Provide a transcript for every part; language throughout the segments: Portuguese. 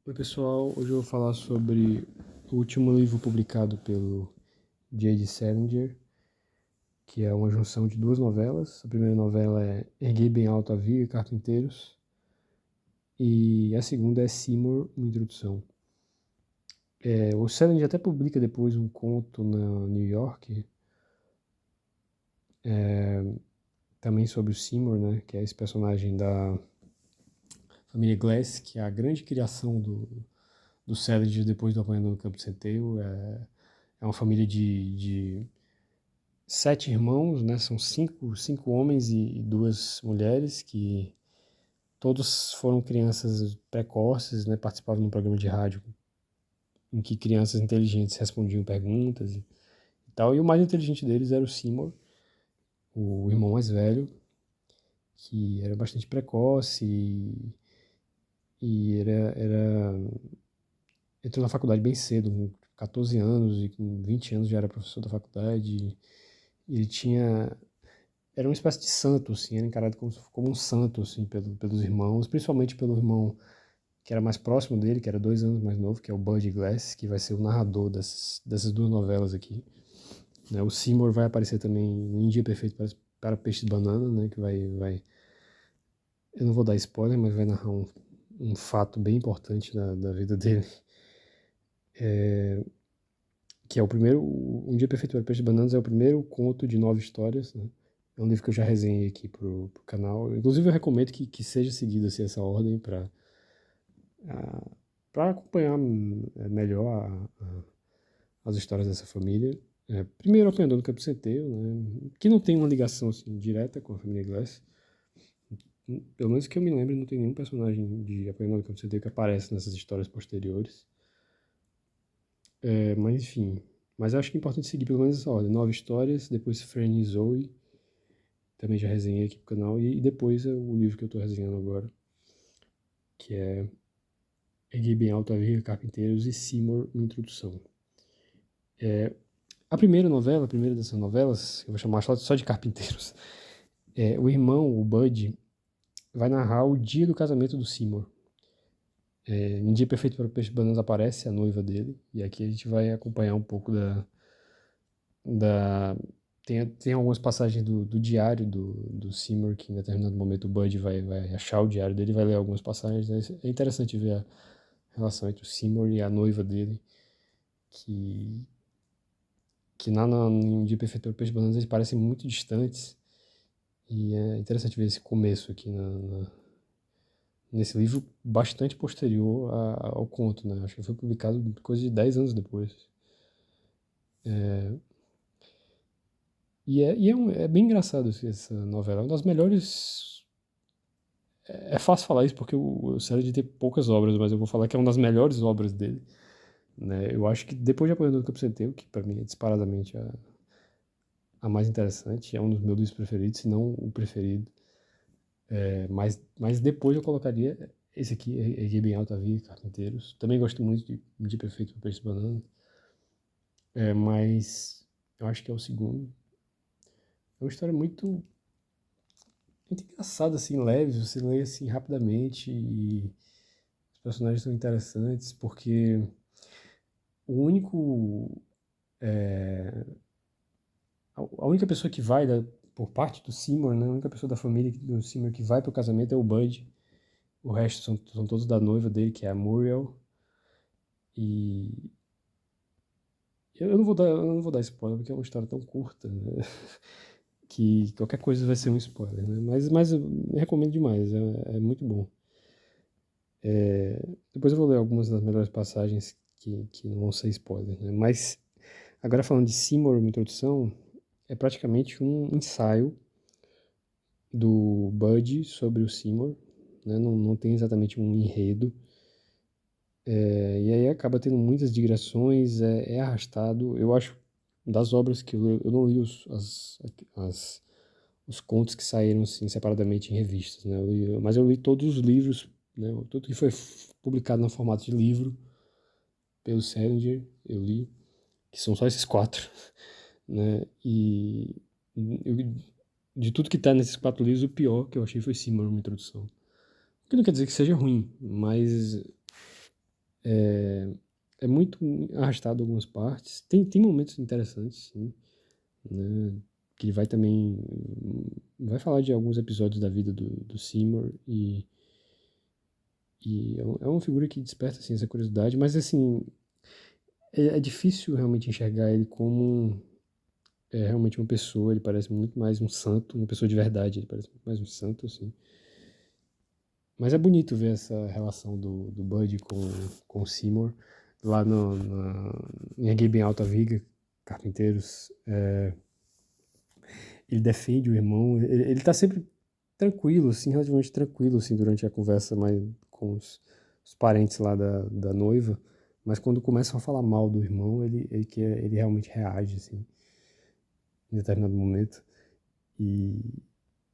Oi pessoal, hoje eu vou falar sobre o último livro publicado pelo J.D. Salinger, que é uma junção de duas novelas. A primeira novela é Erguei Bem Alto a Viga, Carpinteiros, e a segunda é Seymour, uma introdução. O Salinger até publica depois um conto na New York, também sobre o Seymour, né, que é esse personagem da família Glass, que é a grande criação do Salinger depois do Apanhador no Campo de Centeio. É uma família de 7 irmãos, né? São cinco homens e duas mulheres que todos foram crianças precoces, né? Participavam de um programa de rádio em que crianças inteligentes respondiam perguntas e tal. E o mais inteligente deles era o Seymour, o irmão mais velho, que era bastante precoce e entrou na faculdade bem cedo, com 14 anos, e com 20 anos já era professor da faculdade. E ele era uma espécie de santo, assim, era encarado como um santo, assim, pelos irmãos, principalmente pelo irmão que era mais próximo dele, que era 2 anos mais novo, que é o Bud Glass, que vai ser o narrador dessas duas novelas aqui. Né? O Seymour vai aparecer também no Em Dia Perfeito para Peixe de Banana, né? Que vai... Eu não vou dar spoiler, mas vai narrar um fato bem importante da vida dele, que é o primeiro... Um Dia Perfeito para Peixe de Bananas é o primeiro conto de 9 histórias, né? É um livro que eu já resenhei aqui pro canal. Inclusive, eu recomendo que seja seguido assim, essa ordem para acompanhar melhor as histórias dessa família. Primeiro, Apanhador do Campo Centeio, né, que não tem uma ligação assim, direta com a família Glass. Pelo menos que eu me lembre, não tem nenhum personagem de Apanhador do Campo Centeio que aparece nessas histórias posteriores. Mas enfim, mas eu acho que é importante seguir pelo menos essa ordem. 9 histórias, depois Fran e Zoe, também já resenhei aqui pro canal, e depois é o livro que eu tô resenhando agora, que é Erguei Bem Alto a Viga, Carpinteiros e Seymour, uma introdução. A primeira novela, a primeira dessas novelas, eu vou chamar só de Carpinteiros, o irmão, o Bud, vai narrar o dia do casamento do Seymour. Em Dia Perfeito para o Peixe de Bananas aparece a noiva dele, e aqui a gente vai acompanhar um pouco da tem algumas passagens do diário do Seymour, que em determinado momento o Bud vai achar o diário dele e vai ler algumas passagens. É interessante ver a relação entre o Seymour e a noiva dele, que em Dia Perfeito para o Peixe de Bananas eles parecem muito distantes. E é interessante ver esse começo aqui nesse livro bastante posterior ao conto, né? Acho que foi publicado coisa de 10 anos depois. É bem engraçado essa novela. É uma das melhores. É fácil falar isso porque o Sérgio tem poucas obras, mas eu vou falar que é uma das melhores obras dele. Né? Eu acho que depois de Apanhador do Campo Centeio, que pra mim é disparadamente a mais interessante, é um dos meus livros preferidos, se não o preferido. Mas depois eu colocaria esse aqui, Erguei Bem Alto a Viga, Carpinteiros. Também gosto muito de Perfeito para Peixe Banana. Mas eu acho que é o segundo. É uma história muito engraçada, assim, leve. Você lê assim rapidamente e os personagens são interessantes porque o único. A única pessoa que vai, por parte do Seymour, né? A única pessoa da família do Seymour que vai pro casamento é o Bud. O resto são todos da noiva dele, que é a Muriel. E eu não vou dar spoiler, porque é uma história tão curta, né? Que qualquer coisa vai ser um spoiler, né? Mas eu recomendo demais, é muito bom. Depois eu vou ler algumas das melhores passagens que não vão ser spoiler, né? Mas agora falando de Seymour, uma introdução, é praticamente um ensaio do Bud sobre o Seymour, né? Não tem exatamente um enredo. E aí acaba tendo muitas digressões, é arrastado. Eu acho, das obras que eu não li os contos que saíram assim, separadamente em revistas, né? Mas eu li todos os livros, né? Tudo que foi publicado no formato de livro pelo Salinger, eu li, que são só esses quatro, né? E eu, de tudo que está nesses 4 livros, o pior que eu achei foi Seymour, uma introdução. O que não quer dizer que seja ruim, mas É muito arrastado algumas partes. Tem momentos interessantes, sim, né? Que ele vai também... Vai falar de alguns episódios da vida do Seymour e é uma figura que desperta, assim, essa curiosidade. Mas, assim, é difícil realmente enxergar ele como realmente uma pessoa. Ele parece muito mais um santo, uma pessoa de verdade. Ele parece muito mais um santo, assim. Mas é bonito ver essa relação do Bud com o Seymour lá em Alguém Bem Alta Viga, Carpinteiros. Ele defende o irmão, ele tá sempre tranquilo, assim, relativamente tranquilo, assim, durante a conversa mais com os parentes lá da noiva, mas quando começam a falar mal do irmão, ele realmente reage, assim, em determinado momento. E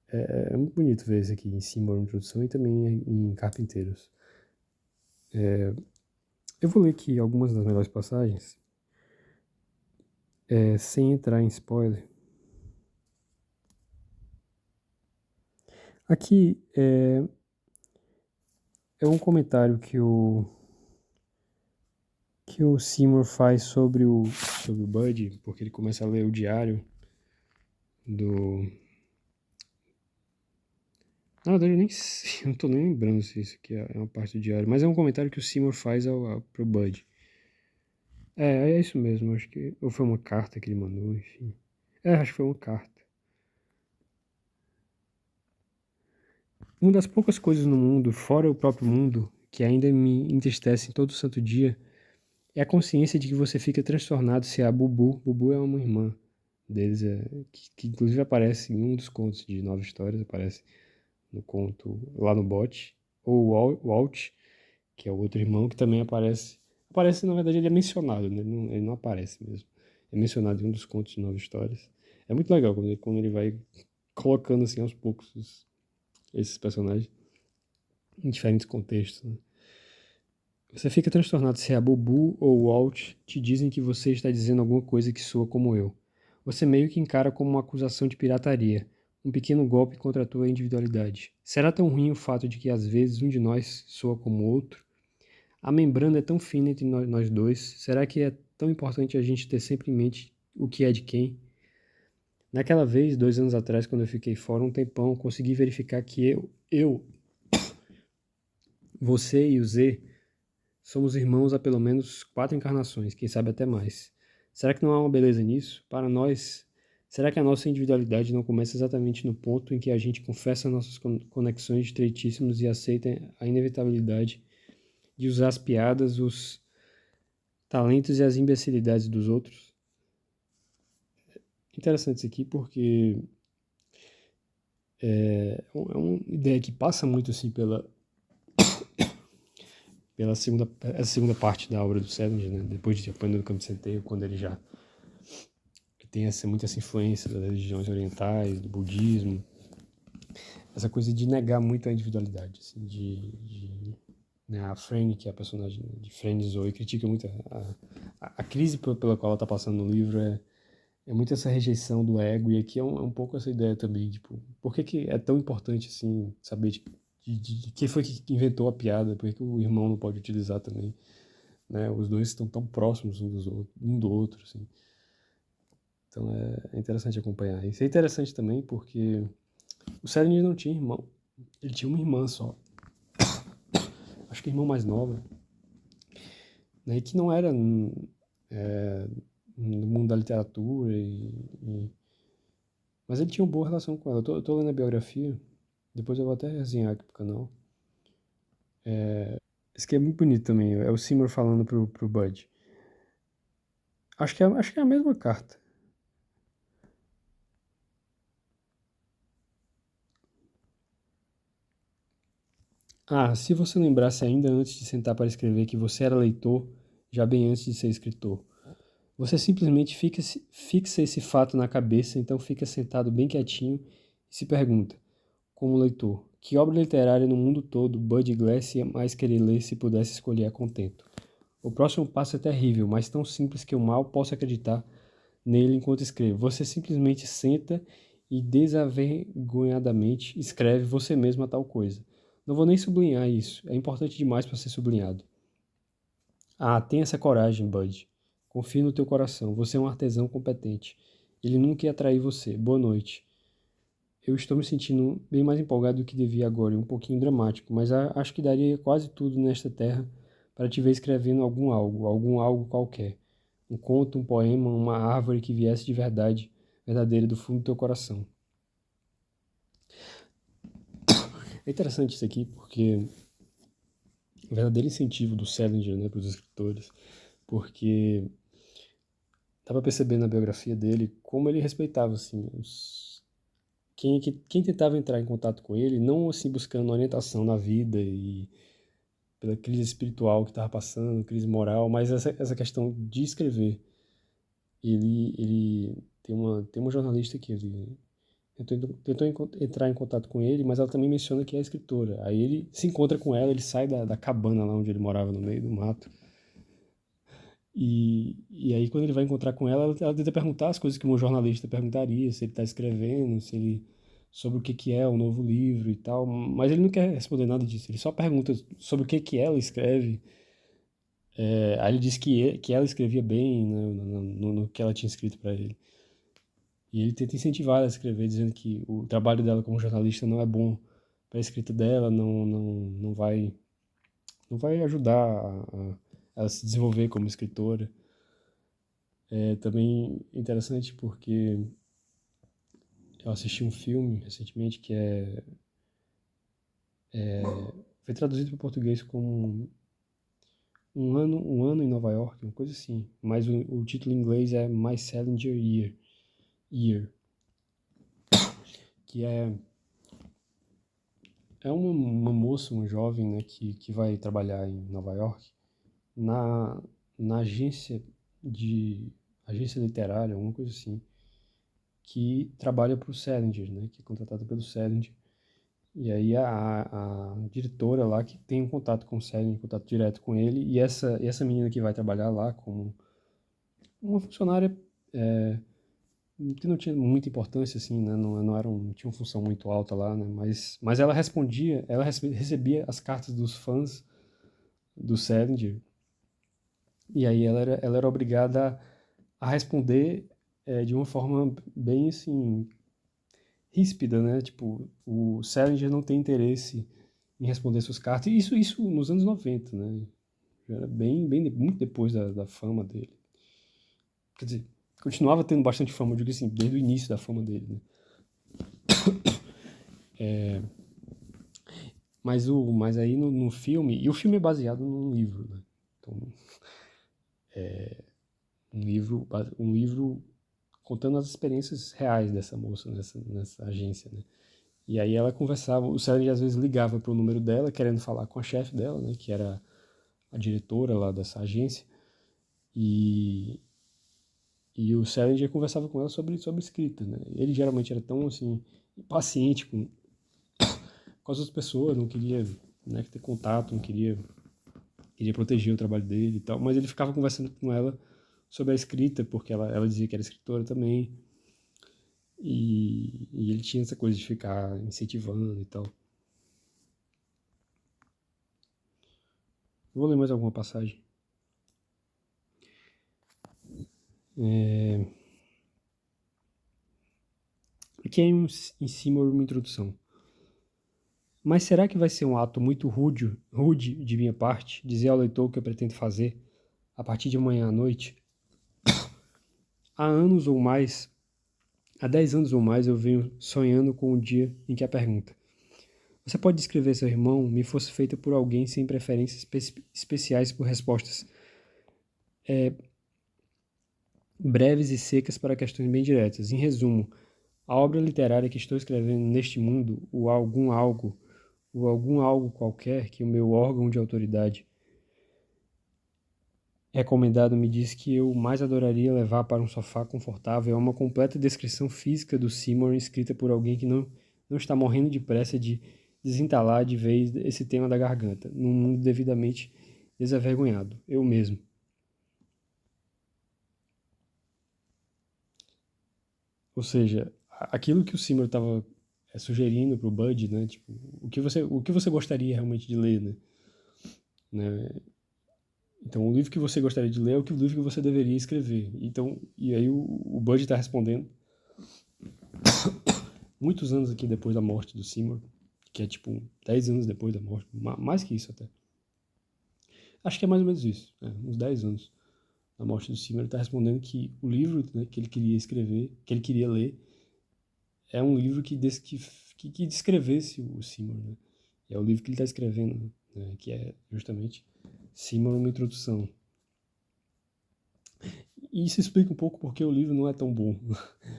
é muito bonito ver isso aqui em Seymour, na introdução, e também em Carpinteiros. Eu vou ler aqui algumas das melhores passagens, sem entrar em spoiler. Aqui é um comentário que o Seymour faz sobre o Bud, porque ele começa a ler o diário do... Na verdade, eu nem sei, eu não tô nem lembrando se isso aqui é uma parte do diário, mas é um comentário que o Seymour faz pro Bud. É isso mesmo, acho que... Ou foi uma carta que ele mandou, enfim. Acho que foi uma carta. Uma das poucas coisas no mundo, fora o próprio mundo, que ainda me entristecem todo santo dia, é a consciência de que você fica transtornado se a Bubu... Bubu é uma irmã deles, que inclusive aparece em um dos contos de 9 histórias, aparece no conto lá no bot, ou o Walt, que é o outro irmão, que também aparece. Aparece, na verdade, ele é mencionado, né? Ele não aparece mesmo. É mencionado em um dos contos de 9 histórias. É muito legal quando ele vai colocando assim aos poucos esses personagens em diferentes contextos, né? Você fica transtornado se a Bubu ou o Walt te dizem que você está dizendo alguma coisa que soa como eu. Você meio que encara como uma acusação de pirataria, um pequeno golpe contra a tua individualidade. Será tão ruim o fato de que às vezes um de nós soa como o outro? A membrana é tão fina entre nós dois, será que é tão importante a gente ter sempre em mente o que é de quem? Naquela vez, 2 anos atrás, quando eu fiquei fora um tempão, consegui verificar que você e o Z somos irmãos há pelo menos 4 encarnações, quem sabe até mais. Será que não há uma beleza nisso? Para nós, será que a nossa individualidade não começa exatamente no ponto em que a gente confessa nossas conexões estreitíssimas e aceita a inevitabilidade de usar as piadas, os talentos e as imbecilidades dos outros? Interessante isso aqui porque é uma ideia que passa muito assim pela segunda parte da obra do Salinger, né? Depois de Apanhando no Campo de Centeio, quando ele já tem muita essa influência das religiões orientais, do budismo, essa coisa de negar muito a individualidade, assim, né, a Franny, que é a personagem de Franny Zoe, critica muito a crise pela qual ela está passando no livro, é muito essa rejeição do ego, e aqui é um pouco essa ideia também, tipo, por que é tão importante, assim, saber de quem foi que inventou a piada, por que o irmão não pode utilizar também, né, os dois estão tão próximos um do outro, assim. Então é interessante acompanhar. Isso é interessante também porque o Salinger não tinha irmão, ele tinha uma irmã só, acho que a irmã mais nova, né, que não era no mundo da literatura, mas ele tinha uma boa relação com ela. Eu tô lendo a biografia, depois eu vou até resenhar aqui pro canal. Esse aqui é muito bonito também, é o Seymour falando pro Bud. Acho que é a mesma carta. Se você lembrasse ainda antes de sentar para escrever que você era leitor, já bem antes de ser escritor. Você simplesmente fixa esse fato na cabeça, então fica sentado bem quietinho e se pergunta, como leitor, que obra literária no mundo todo Bud Glass ia mais querer ler se pudesse escolher a contento? O próximo passo é terrível, mas tão simples que eu mal posso acreditar nele enquanto escrevo. Você simplesmente senta e desavergonhadamente escreve você mesmo a tal coisa. Não vou nem sublinhar isso, é importante demais para ser sublinhado. Ah, tenha essa coragem, Bud. Confie no teu coração. Você é um artesão competente. Ele nunca ia trair você. Boa noite. Eu estou me sentindo bem mais empolgado do que devia agora, e um pouquinho dramático, mas acho que daria quase tudo nesta terra para te ver escrevendo algum algo qualquer. Um conto, um poema, uma árvore que viesse de verdade, verdadeira do fundo do teu coração. É interessante isso aqui porque o verdadeiro incentivo do Salinger, né, para os escritores, porque dá para perceber na biografia dele como ele respeitava assim quem tentava entrar em contato com ele, não assim buscando orientação na vida e pela crise espiritual que estava passando, crise moral, mas essa questão de escrever. Ele tem uma jornalista que ele tentou entrar em contato com ele, mas ela também menciona que é escritora. Aí ele se encontra com ela, ele sai da cabana lá onde ele morava, no meio do mato. E aí, quando ele vai encontrar com ela tenta perguntar as coisas que um jornalista perguntaria, se ele está escrevendo, se ele sobre o que é o novo livro e tal, mas ele não quer responder nada disso, ele só pergunta sobre o que ela escreve. Aí ele diz que ela escrevia bem, né, no que ela tinha escrito para ele. E ele tenta incentivar ela a escrever, dizendo que o trabalho dela como jornalista não é bom para a escrita dela, não vai ajudar a se desenvolver como escritora. É também interessante porque eu assisti um filme recentemente que foi traduzido para o português como um ano em Nova York, uma coisa assim. Mas o título em inglês é My Salinger Year, que é uma moça, um jovem, né, que vai trabalhar em Nova York na, na agência literária, alguma coisa assim, que trabalha para o Salinger, né, que é contratada pelo Salinger. E aí a diretora lá que tem um contato com o Salinger, um contato direto com ele, e essa menina que vai trabalhar lá como uma funcionária que não tinha muita importância, assim, né, não tinha uma função muito alta lá, né, mas ela respondia, ela recebia as cartas dos fãs do Salinger, e aí ela era obrigada a responder de uma forma bem, assim, ríspida, né? Tipo, o Salinger não tem interesse em responder suas cartas. E isso nos anos 90, né? Já era muito depois da fama dele. Quer dizer, continuava tendo bastante fama, eu digo assim, desde o início da fama dele, né? Mas aí no filme, e o filme é baseado num livro, né? Então, um livro contando as experiências reais dessa moça nessa agência, né? E aí ela conversava, o Salinger às vezes ligava para o número dela, querendo falar com a chefe dela, né? Que era a diretora lá dessa agência. E, e o Salinger conversava com ela sobre escrita, né? Ele geralmente era tão, assim, impaciente com as outras pessoas, não queria, né, ter contato, não queria proteger o trabalho dele e tal, mas ele ficava conversando com ela sobre a escrita, porque ela dizia que era escritora também, e ele tinha essa coisa de ficar incentivando e tal. Vou ler mais alguma passagem. Aqui é em cima uma introdução. Mas será que vai ser um ato muito rude de minha parte dizer ao leitor o que eu pretendo fazer a partir de amanhã à noite? Há anos ou mais, há 10 anos ou mais eu venho sonhando com o dia em que a pergunta: você pode descrever seu irmão me fosse feita por alguém sem preferências especiais por respostas breves e secas para questões bem diretas. Em resumo, a obra literária que estou escrevendo neste mundo, ou algum algo qualquer que o meu órgão de autoridade recomendado me diz que eu mais adoraria levar para um sofá confortável é uma completa descrição física do Seymour escrita por alguém que não está morrendo de pressa de desentalar de vez esse tema da garganta, num mundo devidamente desavergonhado, eu mesmo. Ou seja, aquilo que o Seymour estava sugerindo para o Bud, né, tipo, o que você gostaria realmente de ler, né? Então, o livro que você gostaria de ler é o livro que você deveria escrever. Então, e aí o Bud está respondendo, muitos anos aqui depois da morte do Seymour, que é tipo 10 anos depois da morte, mais que isso até. Acho que é mais ou menos isso, uns 10 anos da morte do Seymour. Ele está respondendo que o livro, né, que ele queria escrever, que ele queria ler, é um livro que descrevesse o Seymour, né? É o livro que ele está escrevendo, né, que é justamente Seymour, uma introdução. E isso explica um pouco porque o livro não é tão bom.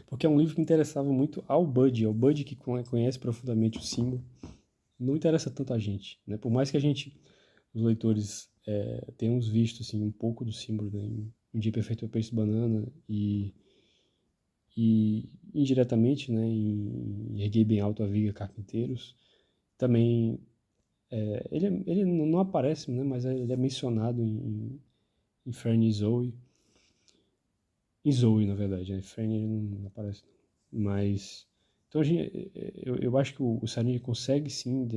Porque é um livro que interessava muito ao Bud que conhece profundamente o Seymour. Não interessa tanto a gente, né? Por mais que os leitores, tenhamos visto assim, um pouco do Seymour, né, em Um Dia Perfeito para Peixe e Banana e indiretamente, né, em Erguei Bem Alto a Viga Carpinteiros, também ele não aparece, né, mas ele é mencionado em Fern e Zoe. Em Zoe, na verdade, né? Fern ele não aparece. Mas, então eu acho que o Salinger consegue sim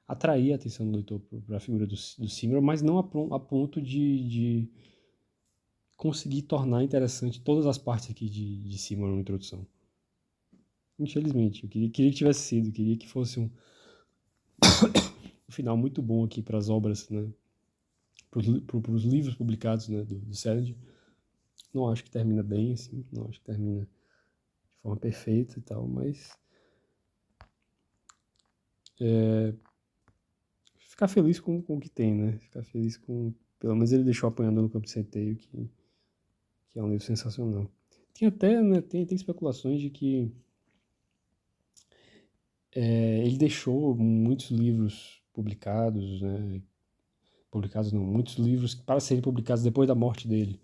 atrair a atenção do leitor para a figura do Seymour, mas não a ponto de conseguir tornar interessante todas as partes aqui de Seymour na introdução. Infelizmente, eu queria que tivesse sido, queria que fosse um final muito bom aqui para as obras, né? Para os livros publicados, né, do Salinger. Não acho que termina bem, assim, não acho que termina de forma perfeita e tal, mas ficar feliz com o que tem, né? Ficar feliz com... Pelo menos ele deixou Apanhando no Campo de Centeio, que é um livro sensacional. Tem até, né, tem especulações de que ele deixou muitos livros publicados, né? Publicados não, muitos livros para serem publicados depois da morte dele.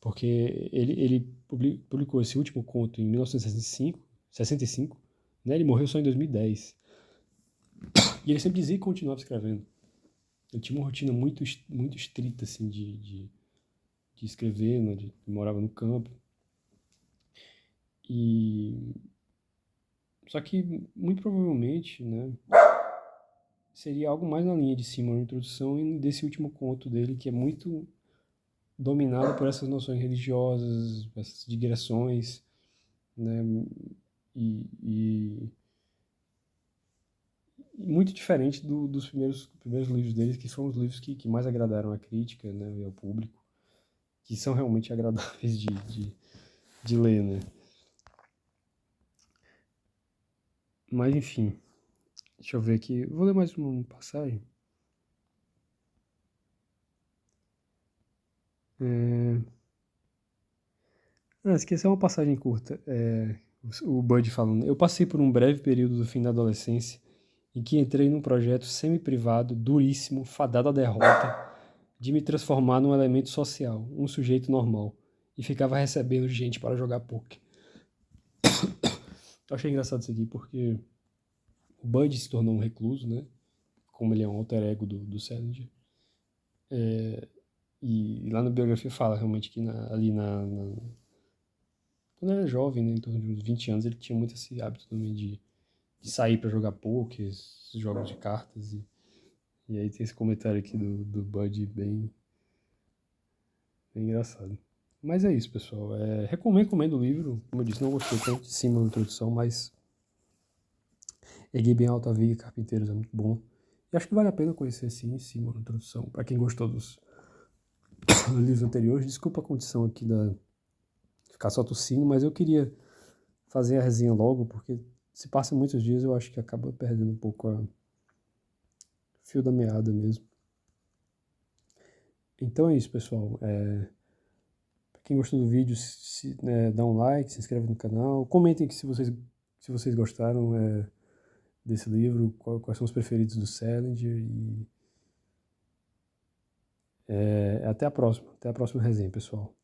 Porque ele publicou esse último conto em 1965, né? Ele morreu só em 2010. E ele sempre dizia que continuava escrevendo. Ele tinha uma rotina muito, muito estrita, assim, de escrever, né? Morava no campo. Só que, muito provavelmente, né? Seria algo mais na linha de cima, na introdução, e desse último conto dele, que é muito dominado por essas noções religiosas, essas digressões, né? E muito diferente dos primeiros livros dele, que foram os livros que mais agradaram a crítica, né, e ao público, que são realmente agradáveis de ler, né. Mas, enfim, deixa eu ver aqui, vou ler mais uma passagem. Esqueci uma passagem curta. O Bud falando: Eu passei por um breve período do fim da adolescência em que entrei num projeto semi-privado, duríssimo, fadado à derrota, de me transformar num elemento social, um sujeito normal, e ficava recebendo gente para jogar poker. Eu achei engraçado isso aqui porque o Bud se tornou um recluso, né? Como ele é um alter ego do Salinger. E lá na biografia fala realmente que quando ele era jovem, né, em torno de uns 20 anos, ele tinha muito esse hábito também de sair para jogar poker, jogos de cartas. E aí tem esse comentário aqui do Bud bem engraçado. Mas é isso, pessoal. Recomendo o livro. Como eu disse, não gostei tanto de cima da introdução, mas Erguei Bem Alto a Viga Carpinteiros é muito bom. E acho que vale a pena conhecer sim, em cima da introdução. Para quem gostou dos livros anteriores, desculpa a condição aqui da ficar só tossindo, mas eu queria fazer a resenha logo, porque se passa muitos dias eu acho que acaba perdendo um pouco a fio da meada mesmo. Então é isso, pessoal. Para quem gostou do vídeo, dá um like, se inscreve no canal. Comentem aqui se vocês gostaram desse livro, quais são os preferidos do Salinger. E até a próxima resenha, pessoal.